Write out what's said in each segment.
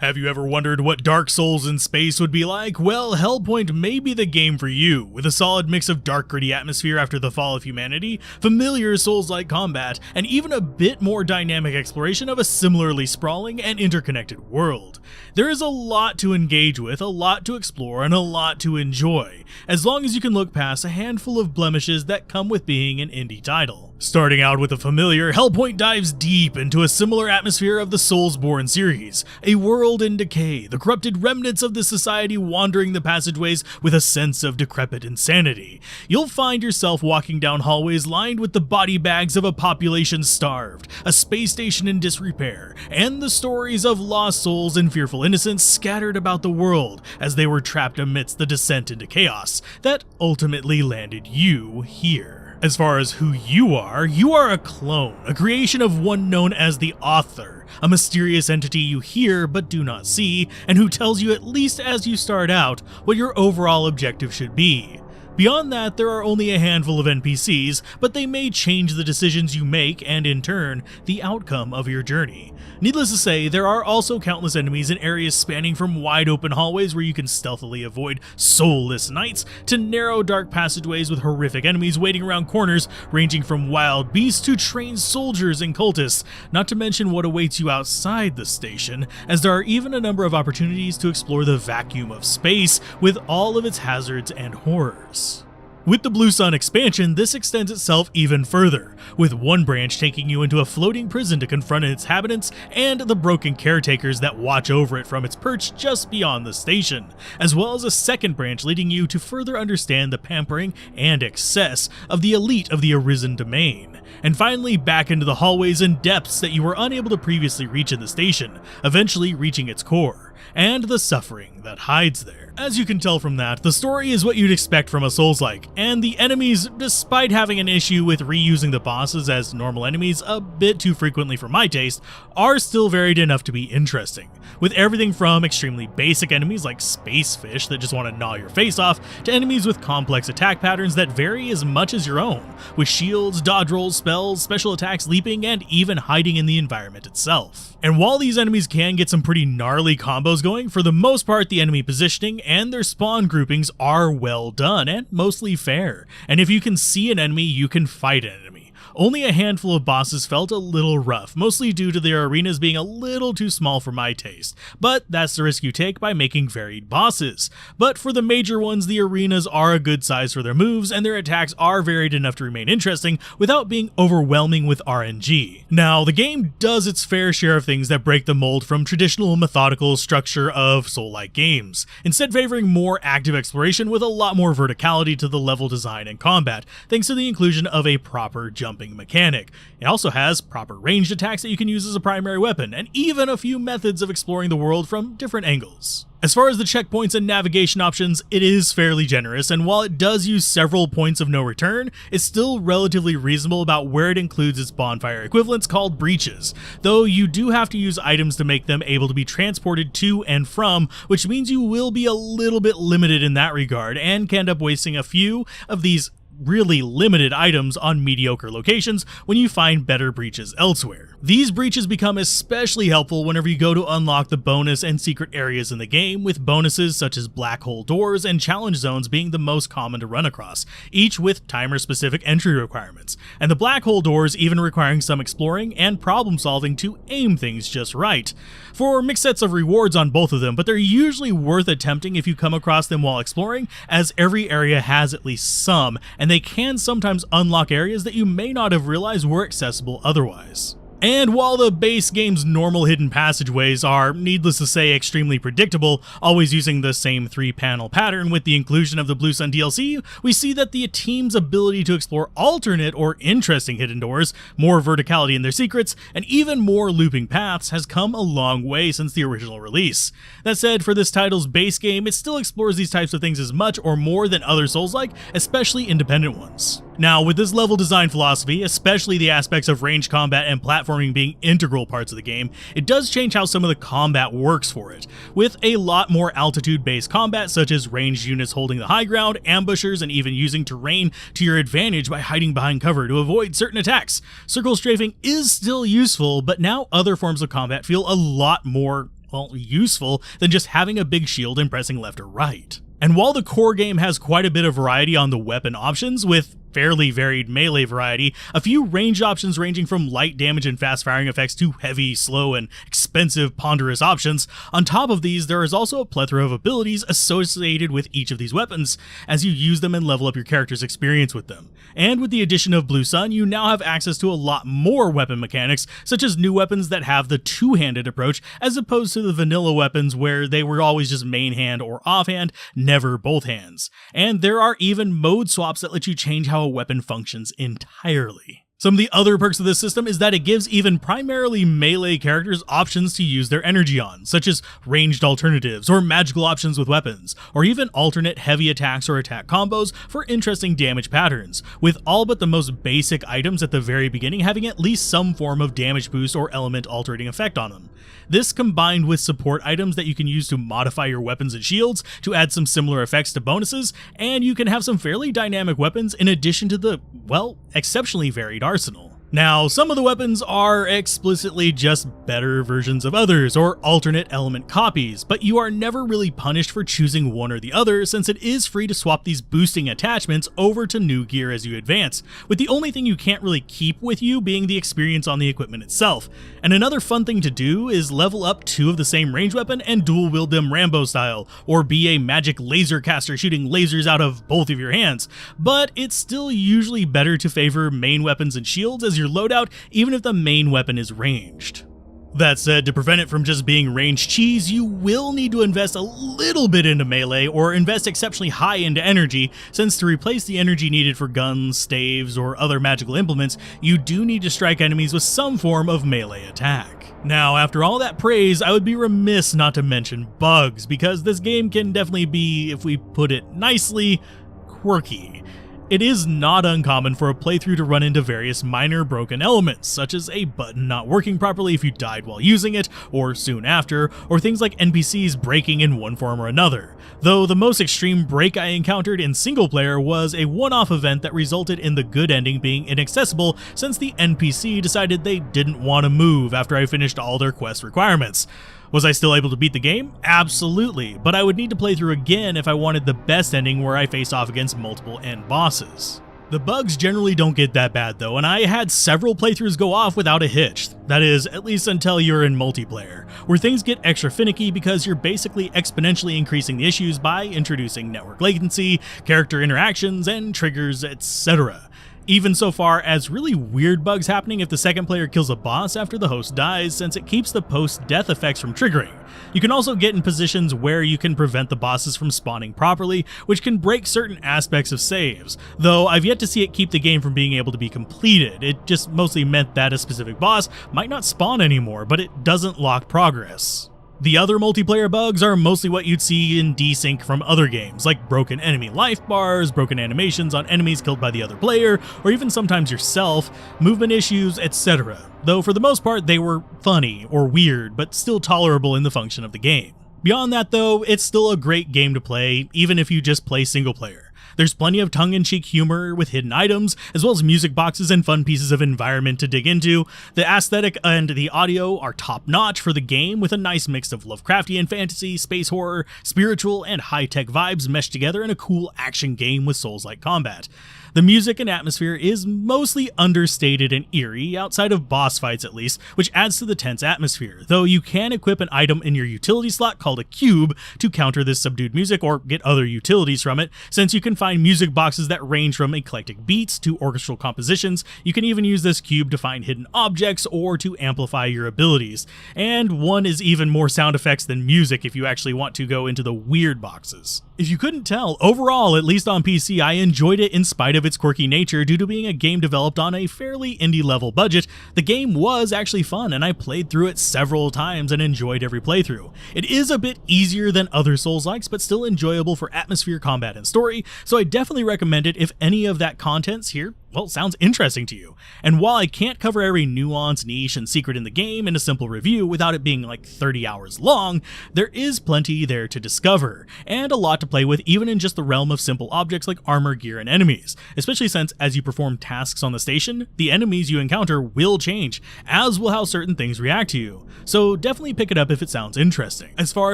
Have you ever wondered what Dark Souls in space would be like? Well, Hellpoint may be the game for you. With a solid mix of dark, gritty atmosphere after the fall of humanity, familiar Souls-like combat, and even a bit more dynamic exploration of a similarly sprawling and interconnected world. There is a lot to engage with, a lot to explore, and a lot to enjoy, as long as you can look past a handful of blemishes that come with being an indie title. Starting out with a familiar, Hellpoint dives deep into a similar atmosphere of the Soulsborne series, a world in decay, the corrupted remnants of the society wandering the passageways with a sense of decrepit insanity. You'll find yourself walking down hallways lined with the body bags of a population starved, a space station in disrepair, and the stories of lost souls and fearful innocents scattered about the world as they were trapped amidst the descent into chaos that ultimately landed you here. As far as who you are a clone, a creation of one known as the Author, a mysterious entity you hear but do not see, and who tells you, at least as you start out, what your overall objective should be. Beyond that, there are only a handful of NPCs, but they may change the decisions you make and, in turn, the outcome of your journey. Needless to say, there are also countless enemies in areas spanning from wide open hallways where you can stealthily avoid soulless knights, to narrow dark passageways with horrific enemies waiting around corners, ranging from wild beasts to trained soldiers and cultists, not to mention what awaits you outside the station, as there are even a number of opportunities to explore the vacuum of space with all of its hazards and horrors. With the Blue Sun expansion, this extends itself even further, with one branch taking you into a floating prison to confront its inhabitants and the broken caretakers that watch over it from its perch just beyond the station, as well as a second branch leading you to further understand the pampering and excess of the elite of the Arisen domain, and finally back into the hallways and depths that you were unable to previously reach in the station, eventually reaching its core, and the suffering that hides there. As you can tell from that, the story is what you'd expect from a Souls-like, and the enemies, despite having an issue with reusing the bosses as normal enemies a bit too frequently for my taste, are still varied enough to be interesting, with everything from extremely basic enemies like space fish that just want to gnaw your face off, to enemies with complex attack patterns that vary as much as your own, with shields, dodge rolls, spells, special attacks, leaping, and even hiding in the environment itself. And while these enemies can get some pretty gnarly combos going, for the most part the enemy positioning and their spawn groupings are well done and mostly fair, and if you can see an enemy, you can fight an enemy. Only a handful of bosses felt a little rough, mostly due to their arenas being a little too small for my taste, but that's the risk you take by making varied bosses. But for the major ones, the arenas are a good size for their moves, and their attacks are varied enough to remain interesting without being overwhelming with RNG. Now, the game does its fair share of things that break the mold from traditional methodical structure of Soul-like games, instead favoring more active exploration with a lot more verticality to the level design and combat, thanks to the inclusion of a proper jumping mechanic. It also has proper ranged attacks that you can use as a primary weapon, and even a few methods of exploring the world from different angles. As far as the checkpoints and navigation options, it is fairly generous, and while it does use several points of no return, it's still relatively reasonable about where it includes its bonfire equivalents called breaches, though you do have to use items to make them able to be transported to and from, which means you will be a little bit limited in that regard, and can end up wasting a few of these really limited items on mediocre locations when you find better breaches elsewhere. These breaches become especially helpful whenever you go to unlock the bonus and secret areas in the game, with bonuses such as black hole doors and challenge zones being the most common to run across, each with timer-specific entry requirements, and the black hole doors even requiring some exploring and problem solving to aim things just right. For mixed sets of rewards on both of them, but they're usually worth attempting if you come across them while exploring, as every area has at least some, and they can sometimes unlock areas that you may not have realized were accessible otherwise. And while the base game's normal hidden passageways are, needless to say, extremely predictable, always using the same 3-panel pattern, with the inclusion of the Blue Sun DLC, we see that the team's ability to explore alternate or interesting hidden doors, more verticality in their secrets, and even more looping paths has come a long way since the original release. That said, for this title's base game, it still explores these types of things as much or more than other Souls-like, especially independent ones. Now, with this level design philosophy, especially the aspects of ranged combat and platforming being integral parts of the game, it does change how some of the combat works for it, with a lot more altitude-based combat such as ranged units holding the high ground, ambushers, and even using terrain to your advantage by hiding behind cover to avoid certain attacks. Circle strafing is still useful, but now other forms of combat feel a lot more well, useful than just having a big shield and pressing left or right. And while the core game has quite a bit of variety on the weapon options, with fairly varied melee variety, a few range options ranging from light damage and fast firing effects to heavy, slow, and expensive, ponderous options. On top of these, there is also a plethora of abilities associated with each of these weapons as you use them and level up your character's experience with them. And with the addition of Blue Sun, you now have access to a lot more weapon mechanics, such as new weapons that have the two-handed approach, as opposed to the vanilla weapons where they were always just main hand or offhand, never both hands. And there are even mode swaps that let you change how a weapon functions entirely. Some of the other perks of this system is that it gives even primarily melee characters options to use their energy on, such as ranged alternatives or magical options with weapons, or even alternate heavy attacks or attack combos for interesting damage patterns, with all but the most basic items at the very beginning having at least some form of damage boost or element altering effect on them. This combined with support items that you can use to modify your weapons and shields to add some similar effects to bonuses, and you can have some fairly dynamic weapons in addition to the, well, exceptionally varied arsenal. Now, some of the weapons are explicitly just better versions of others, or alternate element copies, but you are never really punished for choosing one or the other, since it is free to swap these boosting attachments over to new gear as you advance, with the only thing you can't really keep with you being the experience on the equipment itself. And another fun thing to do is level up two of the same range weapon and dual wield them Rambo style, or be a magic laser caster shooting lasers out of both of your hands, but it's still usually better to favor main weapons and shields as your loadout, even if the main weapon is ranged. That said, to prevent it from just being ranged cheese, you will need to invest a little bit into melee or invest exceptionally high into energy, since to replace the energy needed for guns, staves, or other magical implements, you do need to strike enemies with some form of melee attack. Now, after all that praise, I would be remiss not to mention bugs, because this game can definitely be, if we put it nicely, quirky. It is not uncommon for a playthrough to run into various minor broken elements, such as a button not working properly if you died while using it, or soon after, or things like NPCs breaking in one form or another. Though the most extreme break I encountered in single player was a one-off event that resulted in the good ending being inaccessible since the NPC decided they didn't want to move after I finished all their quest requirements. Was I still able to beat the game? Absolutely, but I would need to play through again if I wanted the best ending where I face off against multiple end bosses. The bugs generally don't get that bad though, and I had several playthroughs go off without a hitch. That is, at least until you're in multiplayer, where things get extra finicky because you're basically exponentially increasing the issues by introducing network latency, character interactions, and triggers, etc. Even so far as really weird bugs happening if the second player kills a boss after the host dies, since it keeps the post-death effects from triggering. You can also get in positions where you can prevent the bosses from spawning properly, which can break certain aspects of saves, though I've yet to see it keep the game from being able to be completed. It just mostly meant that a specific boss might not spawn anymore, but it doesn't lock progress. The other multiplayer bugs are mostly what you'd see in desync from other games, like broken enemy life bars, broken animations on enemies killed by the other player, or even sometimes yourself, movement issues, etc. Though for the most part they were funny or weird, but still tolerable in the function of the game. Beyond that though, it's still a great game to play, even if you just play single player. There's plenty of tongue-in-cheek humor with hidden items, as well as music boxes and fun pieces of environment to dig into. The aesthetic and the audio are top-notch for the game, with a nice mix of Lovecraftian fantasy, space horror, spiritual, and high-tech vibes meshed together in a cool action game with Souls-like combat. The music and atmosphere is mostly understated and eerie, outside of boss fights at least, which adds to the tense atmosphere, though you can equip an item in your utility slot called a cube to counter this subdued music or get other utilities from it, since you can find music boxes that range from eclectic beats to orchestral compositions. You can even use this cube to find hidden objects or to amplify your abilities, and one is even more sound effects than music if you actually want to go into the weird boxes. If you couldn't tell, overall, at least on PC, I enjoyed it in spite of its quirky nature due to being a game developed on a fairly indie level budget. The game was actually fun, and I played through it several times and enjoyed every playthrough. It is a bit easier than other Souls-likes, but still enjoyable for atmosphere, combat, and story, so I definitely recommend it if any of that content's here well, sounds interesting to you. And while I can't cover every nuance, niche, and secret in the game in a simple review without it being like 30 hours long, there is plenty there to discover, and a lot to play with even in just the realm of simple objects like armor, gear, and enemies, especially since as you perform tasks on the station, the enemies you encounter will change, as will how certain things react to you. So definitely pick it up if it sounds interesting. As far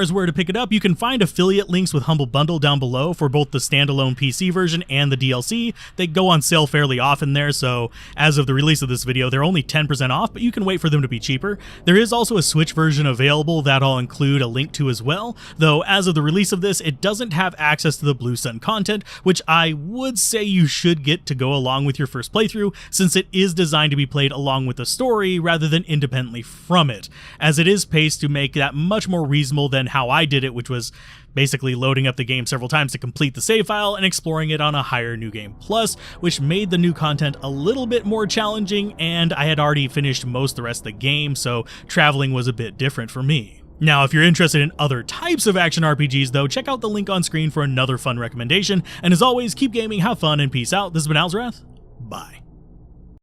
as where to pick it up, you can find affiliate links with Humble Bundle down below for both the standalone PC version and the DLC. They go on sale fairly often there, so as of the release of this video, they're only 10% off, but you can wait for them to be cheaper. There is also a Switch version available that I'll include a link to as well, though as of the release of this, it doesn't have access to the Blue Sun content, which I would say you should get to go along with your first playthrough, since it is designed to be played along with the story rather than independently from it, as it is paced to make that much more reasonable than how I did it, which was basically loading up the game several times to complete the save file and exploring it on a higher New Game Plus, which made the new content a little bit more challenging, and I had already finished most of the rest of the game, so traveling was a bit different for me. Now, if you're interested in other types of action RPGs though, check out the link on screen for another fun recommendation, and as always, keep gaming, have fun, and peace out. This has been Alzorath. Bye.